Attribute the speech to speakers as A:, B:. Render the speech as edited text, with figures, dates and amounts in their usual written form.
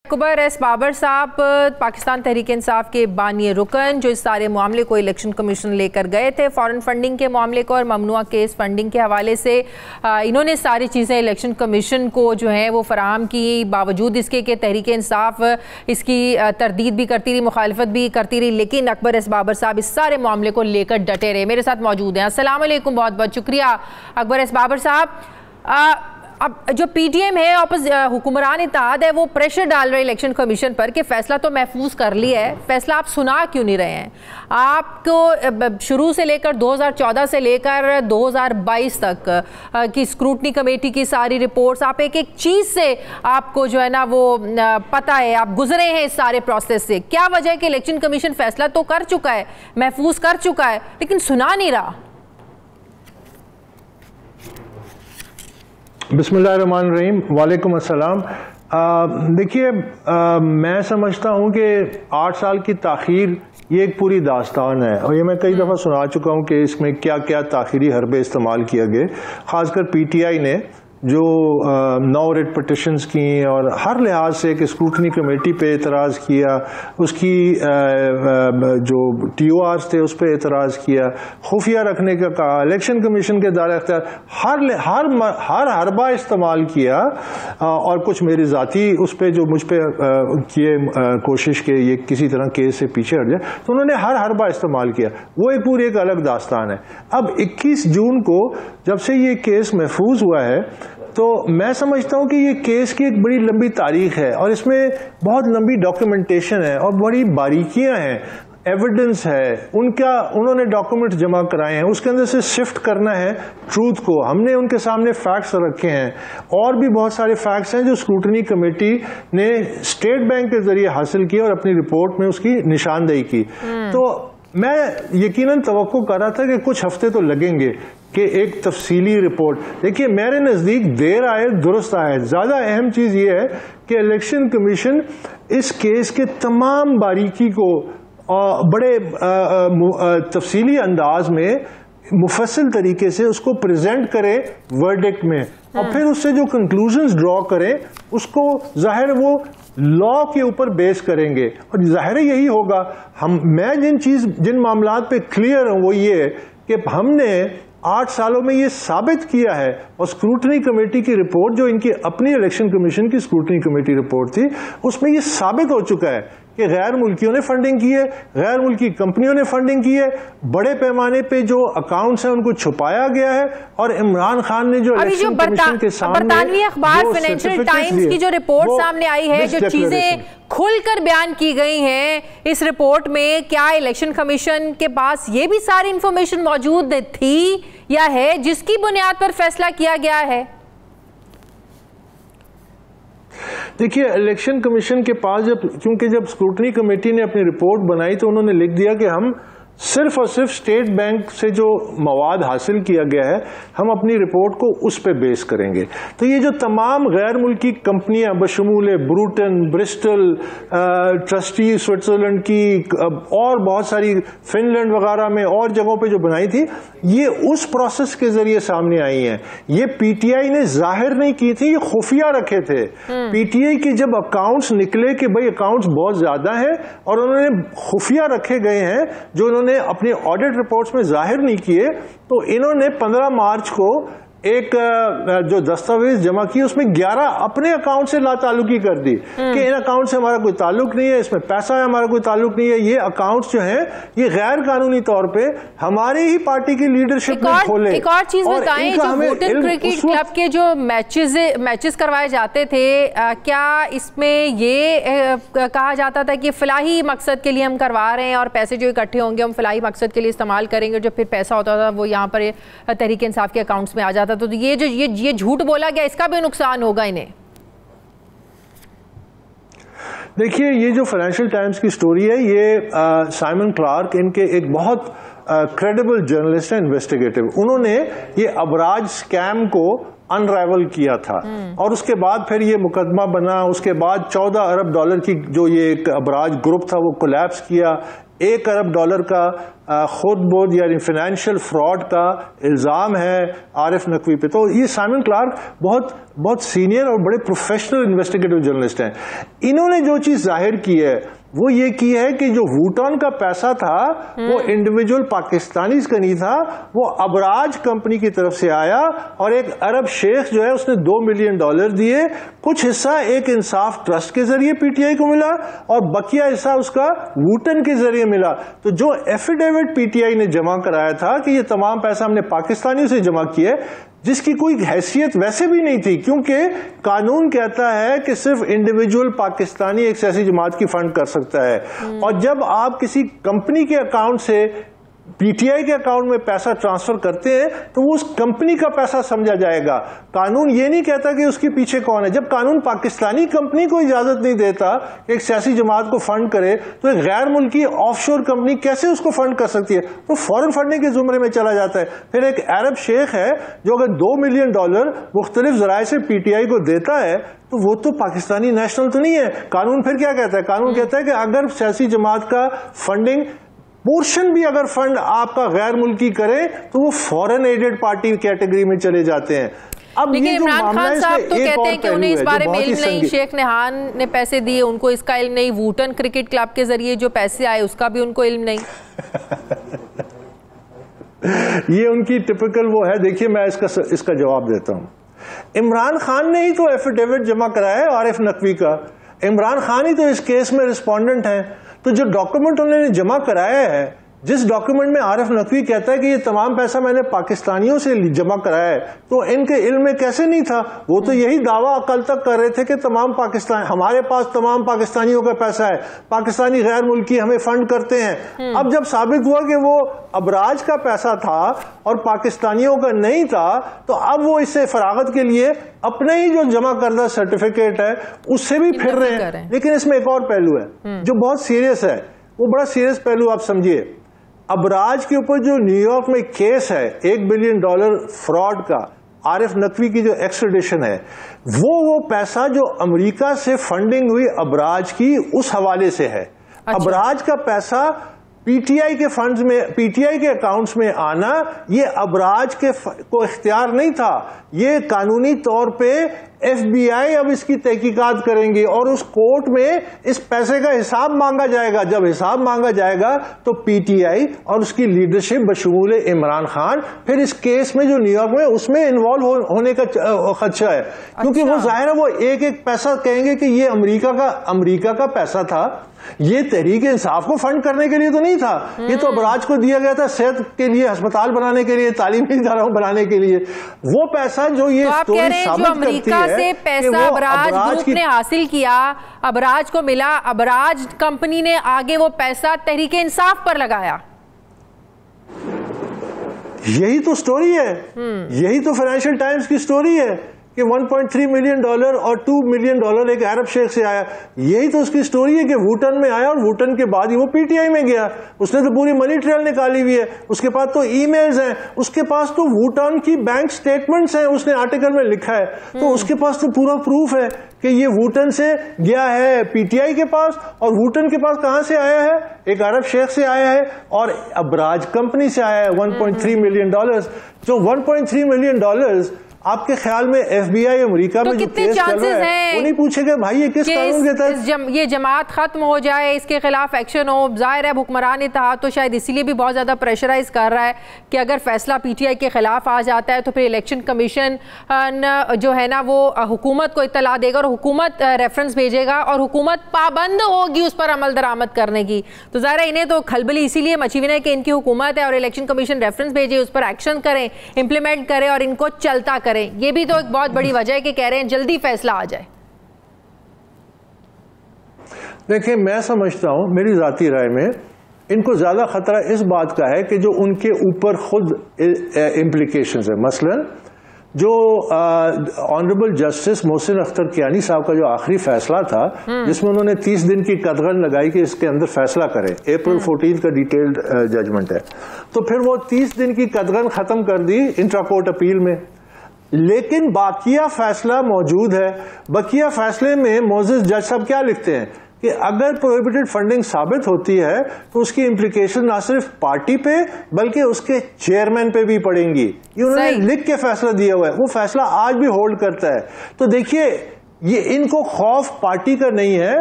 A: Akbar S Babar साहब पाकिस्तान तहरीक इंसाफ के बानी रुकन जो इस सारे मामले को इलेक्शन कमीशन लेकर गए थे, फॉरेन फंडिंग के मामले को और ममनुआ केस फंडिंग के हवाले से इन्होंने सारी चीज़ें इलेक्शन कमीशन को जो है वो फराहम की। बावजूद इसके कि तहरीक इंसाफ इसकी तरदीद भी करती रही, मुखालफत भी करती रही, लेकिन अकबर एस बाबर साहब इस सारे मामले को लेकर डटे रहे। मेरे साथ मौजूद हैं। अस्सलाम वालेकुम, बहुत बहुत शुक्रिया अकबर एस बाबर साहब। अब जो पीटीएम है, हुक्मरान इत्तेहाद है, वो प्रेशर डाल रहे इलेक्शन कमीशन पर कि फैसला तो महफूज कर लिया है, फैसला आप सुना क्यों नहीं रहे हैं? आपको शुरू से लेकर 2014 से लेकर 2022 तक की स्क्रूटनी कमेटी की सारी रिपोर्ट्स, आप एक एक चीज़ से आपको जो है ना वो पता है, आप गुजरे हैं इस सारे प्रोसेस से। क्या वजह है कि इलेक्शन कमीशन फैसला तो कर चुका है, महफूज कर चुका है, लेकिन सुना नहीं रहा?
B: बिस्मिल्लाहिर्रहमानिर्रहीम, वालेकुम अस्सलाम। देखिए, मैं समझता हूँ कि 8 साल की ताख़ीर ये एक पूरी दास्तान है और ये मैं कई दफ़ा सुना चुका हूँ कि इसमें क्या क्या ताख़ीरी हरबे इस्तेमाल किए गए। ख़ासकर पीटीआई ने जो 9 रिट पटिशन्स की और हर लिहाज से कि स्क्रूटनी कमेटी पे एतराज़ किया, उसकी जो TORs थे उस पर एतराज़ किया, खुफिया रखने का कहा, इलेक्शन कमीशन के दायरे अख्तियार हर हरबा इस्तेमाल किया और कुछ मेरी ज़ाती उस पर जो मुझ पर किए कोशिश के ये किसी तरह केस से पीछे हट जाए, तो उन्होंने हर हरबा इस्तेमाल किया। वो एक पूरी एक अलग दास्तान है। अब 21 जून को जब से ये केस महफूज हुआ है तो मैं समझता हूं कि ये केस की एक बड़ी लंबी तारीख है और इसमें बहुत लंबी डॉक्यूमेंटेशन है और बड़ी बारीकियां हैं, एविडेंस है, उन्होंने डॉक्यूमेंट जमा कराए हैं, उसके अंदर से शिफ्ट करना है ट्रूथ को। हमने उनके सामने फैक्ट्स रखे हैं और भी बहुत सारे फैक्ट्स हैं जो स्क्रूटनी कमेटी ने स्टेट बैंक के जरिए हासिल किए और अपनी रिपोर्ट में उसकी निशानदेही की। तो मैं यकीनन तवक्को कर रहा था कि कुछ हफ्ते तो लगेंगे कि एक तफसीली रिपोर्ट। देखिए, मेरे नज़दीक देर आए दुरुस्त आए। ज़्यादा अहम चीज़ ये है कि इलेक्शन कमीशन इस केस के तमाम बारीकी को बड़े तफसीली अंदाज में मुफस्सिल तरीके से उसको प्रेजेंट करे वर्डिक्ट में और फिर उससे जो कंक्लूजन्स ड्रॉ करें उसको जाहिर वो लॉ के ऊपर बेस करेंगे और जाहिर यही होगा। मैं जिन मामलात पे क्लियर हूं वो ये कि हमने 8 सालों में ये साबित किया है और स्क्रूटनी कमेटी की रिपोर्ट जो इनकी अपनी इलेक्शन कमीशन की स्क्रूटनी कमेटी रिपोर्ट थी उसमें ये साबित हो चुका है कि गैर मुल्कियों ने फंडिंग की है, गैर मुल्की कंपनियों ने फंडिंग की है, बड़े पैमाने पे जो अकाउंट्स हैं उनको छुपाया गया है और इमरान खान ने जो इलेक्शन कमीशन के सामने
A: बरतानवी अखबार फाइनेंशियल टाइम्स की जो रिपोर्ट सामने आई है, जो चीजें खुलकर बयान की गई हैं इस रिपोर्ट में, क्या इलेक्शन कमीशन के पास ये भी सारी इंफॉर्मेशन मौजूद थी या है जिसकी बुनियाद पर फैसला किया गया है?
B: देखिए, इलेक्शन कमीशन के पास क्योंकि जब स्क्रूटनी कमेटी ने अपनी रिपोर्ट बनाई तो उन्होंने लिख दिया कि हम सिर्फ और सिर्फ स्टेट बैंक से जो मवाद हासिल किया गया है हम अपनी रिपोर्ट को उस पे बेस करेंगे। तो ये जो तमाम गैर मुल्की कंपनियां बशमूल ब्रूटन, ब्रिस्टल, ट्रस्टी स्विट्जरलैंड की और बहुत सारी फिनलैंड वगैरह में और जगहों पे जो बनाई थी, ये उस प्रोसेस के जरिए सामने आई हैं। ये पीटीआई ने जाहिर नहीं की थी, ये खुफिया रखे थे। पीटीआई के जब अकाउंट्स निकले कि भाई अकाउंट्स बहुत ज्यादा हैं और उन्होंने खुफिया रखे गए हैं जो उन्होंने अपने ऑडिट रिपोर्ट्स में जाहिर नहीं किए, तो इन्होंने 15 मार्च को एक जो दस्तावेज जमा किए उसमें 11 अपने अकाउंट से लाताल्लुकी कर दी कि इन अकाउंट से हमारा कोई ताल्लुक नहीं है, इसमें पैसा है हमारा कोई ताल्लुक नहीं है, ये अकाउंट्स जो हैं ये गैर कानूनी तौर पे हमारी ही पार्टी की लीडरशिप में खोले।
A: एक और चीज बताएं, जो वोटन क्रिकेट क्लब के जो मैचेस करवाए जाते थे, क्या इसमें ये कहा जाता था कि फलाही मकसद के लिए हम करवा रहे हैं और पैसे जो इकट्ठे होंगे हम फलाही मकसद के लिए इस्तेमाल करेंगे, जो फिर पैसा होता था वो यहाँ पर तहरीक इंसाफ के अकाउंट्स में आ जाता? तो ये झूठ बोला गया, इसका भी नुकसान होगा इन्हें?
B: देखिए, ये जो फाइनेंशियल टाइम्स की स्टोरी है ये साइमन क्लार्क, इनके एक बहुत क्रेडिबल जर्नलिस्ट है, इन्वेस्टिगेटिव, उन्होंने ये अबराज स्कैम को अनराइवल किया था और उसके बाद फिर ये मुकदमा बना। उसके बाद $14 अरब की जो ये एक अबराज ग्रुप था वो कोलैप्स किया। 1 अरब डॉलर का खुद बोध यानी फाइनेंशियल फ्रॉड का इल्ज़ाम है आरिफ नकवी पे। तो ये साइमन क्लार्क बहुत सीनियर और बड़े प्रोफेशनल इन्वेस्टिगेटिव जर्नलिस्ट हैं। इन्होंने जो चीज़ जाहिर की है वो ये की है कि जो वूटॉन का पैसा था वो इंडिविजुअल पाकिस्तानीज का नहीं था, वो अबराज कंपनी की तरफ से आया और एक अरब शेख जो है उसने $2 मिलियन दिए। कुछ हिस्सा एक इंसाफ ट्रस्ट के जरिए पीटीआई को मिला और बकिया हिस्सा उसका वूटन के जरिए मिला। तो जो एफिडेविट पीटीआई ने जमा कराया था कि ये तमाम पैसा हमने पाकिस्तानियों से जमा किया, जिसकी कोई हैसियत वैसे भी नहीं थी, क्योंकि कानून कहता है कि सिर्फ इंडिविजुअल पाकिस्तानी एक सियासी जमात की फंड कर सकता है। और जब आप किसी कंपनी के अकाउंट से पीटीआई के अकाउंट में पैसा ट्रांसफर करते हैं तो वो उस कंपनी का पैसा समझा जाएगा। कानून ये नहीं कहता कि उसके पीछे कौन है। जब कानून पाकिस्तानी कंपनी को इजाजत नहीं देता कि एक सियासी जमात को फंड करे, तो एक गैर मुल्की ऑफशोर कंपनी कैसे उसको फंड कर सकती है? तो फॉरेन फंडिंग के जुमरे में चला जाता है। फिर एक अरब शेख है जो अगर $2 मिलियन मुख्तलिफ जराए से पीटीआई को देता है तो वो तो पाकिस्तानी नेशनल तो नहीं है। कानून फिर क्या कहता है? कानून कहता है कि अगर सियासी जमात का फंडिंग पोर्शन भी अगर फंड आपका गैर मुल्की करे तो वो फॉरेन एडेड पार्टी कैटेगरी में चले जाते हैं। अब
A: लेकिन इमरान खान साहब तो कहते हैं कि उन्हें इस बारे में इल्म नहीं, शेख नेहान ने पैसे दिए उनको इसका इल्म नहीं, वूटन क्रिकेट क्लब के जरिए जो पैसे आए उसका भी उनको इल्म नहीं।
B: ये उनकी टिपिकल वो है। देखिए मैं इसका जवाब देता हूं। इमरान खान ने ही तो एफिडेविट जमा कराया है आरिफ नकवी का। इमरान खान ही तो इस केस में रिस्पोंडेंट हैं। तो जो डॉक्यूमेंट उन्होंने जमा कराया है, जिस डॉक्यूमेंट में आरिफ नकवी कहता है कि ये तमाम पैसा मैंने पाकिस्तानियों से जमा कराया है, तो इनके इल्म में कैसे नहीं था? वो तो यही दावा कल तक कर रहे थे कि हमारे पास तमाम पाकिस्तानियों का पैसा है, पाकिस्तानी गैर मुल्की हमें फंड करते हैं। अब जब साबित हुआ कि वो अबराज का पैसा था और पाकिस्तानियों का नहीं था, तो अब वो इससे फरागत के लिए अपने ही जो जमा करदा सर्टिफिकेट है उससे भी फिर रहे हैं। लेकिन इसमें एक और पहलू है जो बहुत सीरियस है। वो बड़ा सीरियस पहलू आप समझिए। अबराज के ऊपर जो न्यूयॉर्क में केस है $1 बिलियन फ्रॉड का, आरिफ नकवी की जो एक्सट्रेडिशन है, वो पैसा जो अमेरिका से फंडिंग हुई अबराज की उस हवाले से है। अच्छा। अबराज का पैसा पीटीआई के फंड्स में, पीटीआई के अकाउंट्स में आना, ये अबराज के को इख्तियार नहीं था। ये कानूनी तौर पे एफबीआई अब इसकी तहकीकात करेंगी और उस कोर्ट में इस पैसे का हिसाब मांगा जाएगा। जब हिसाब मांगा जाएगा तो पीटीआई और उसकी लीडरशिप बशमूल इमरान खान फिर इस केस में जो न्यूयॉर्क में उसमें इन्वॉल्व होने का खदशा है। क्योंकि वो जाहिर है वो एक एक पैसा कहेंगे कि ये अमेरिका का पैसा था, ये तहरीक इंसाफ को फंड करने के लिए तो नहीं था, ये तो अबराज को दिया गया था सेहत के लिए, अस्पताल बनाने के लिए, तालीमी इदारों बनाने के लिए। वो पैसा जो ये स्टोरी साबित करती है
A: से पैसा अबराज ग्रुप ने हासिल किया, अबराज को मिला, अबराज कंपनी ने आगे वो पैसा तहरीक इंसाफ पर लगाया।
B: यही तो स्टोरी है, यही तो फाइनेंशियल टाइम्स की स्टोरी है कि $1.3 मिलियन और $2 मिलियन एक अरब शेख से आया। यही तो उसकी स्टोरी है कि वूटन में आया और वूटन के बाद ही वो पीटीआई में गया। उसने तो पूरी मनी ट्रेल निकाली हुई है, उसके पास तो ईमेल्स हैं, उसके पास तो वूटन की बैंक स्टेटमेंट्स हैं, उसने आर्टिकल में लिखा है। तो उसके पास तो पूरा प्रूफ है कि ये वूटन से गया है पीटीआई के पास, और वूटन के पास कहां से आया है? एक अरब शेख से आया है और अबराज कंपनी से आया है $1.3 मिलियन। जो $1.3 मिलियन आपके ख्याल में एफबीआई अमेरिका में जो केस चल रहा है वो नहीं पूछेगा भाई ये किस कानून के तहत
A: ये जमात खत्म हो जाए, इसके खिलाफ एक्शन हो? जाहिर है हुक्मरान इत्तेहाद तो शायद इसीलिए भी बहुत ज्यादा प्रेशराइज कर रहा है कि अगर फैसला पीटीआई के खिलाफ आ जाता है तो फिर इलेक्शन कमीशन जो है ना वो हुकूमत को इत्तला देगा और हुकूमत रेफरेंस भेजेगा और हुकूमत पाबंद होगी उस पर अमल दरामद करने की। तो जाहिर है इन्हें तो खलबली इसीलिए मची हुई है कि इनकी हुकूमत है और इलेक्शन कमीशन रेफरेंस भेजे, उस पर एक्शन करें, इंप्लीमेंट करें और इनको चलता करें। ये भी तो एक बहुत बड़ी वजह है कि कह रहे हैं जल्दी फैसला आ जाए।
B: देखिए मैं समझता हूं, मेरी जाती राय में इनको ज्यादा खतरा इस बात का है कि जो उनके ऊपर खुद इम्प्लीकेशंस है। मसलन जो ऑनरेबल जस्टिस मोहसिन अख्तर कियानी साहब का जो आखिरी फैसला था जिसमें उन्होंने 30 दिन की कदगन लगाई कि इसके अंदर फैसला करें, अप्रैल 14 का डिटेल्ड जजमेंट है, तो फिर वो 30 दिन की कदगन खत्म कर दी इंट्रा कोर्ट अपील में। लेकिन बाकिया फैसला मौजूद है। बाकिया फैसले में मोजिज जज साहब क्या लिखते हैं? कि अगर प्रोहिबिटेड फंडिंग साबित होती है तो उसकी इम्प्लीकेशन ना सिर्फ पार्टी पे बल्कि उसके चेयरमैन पे भी पड़ेंगी। ये उन्होंने लिख के फैसला दिया हुआ है, वो फैसला आज भी होल्ड करता है। तो देखिए, ये इनको खौफ पार्टी का नहीं है,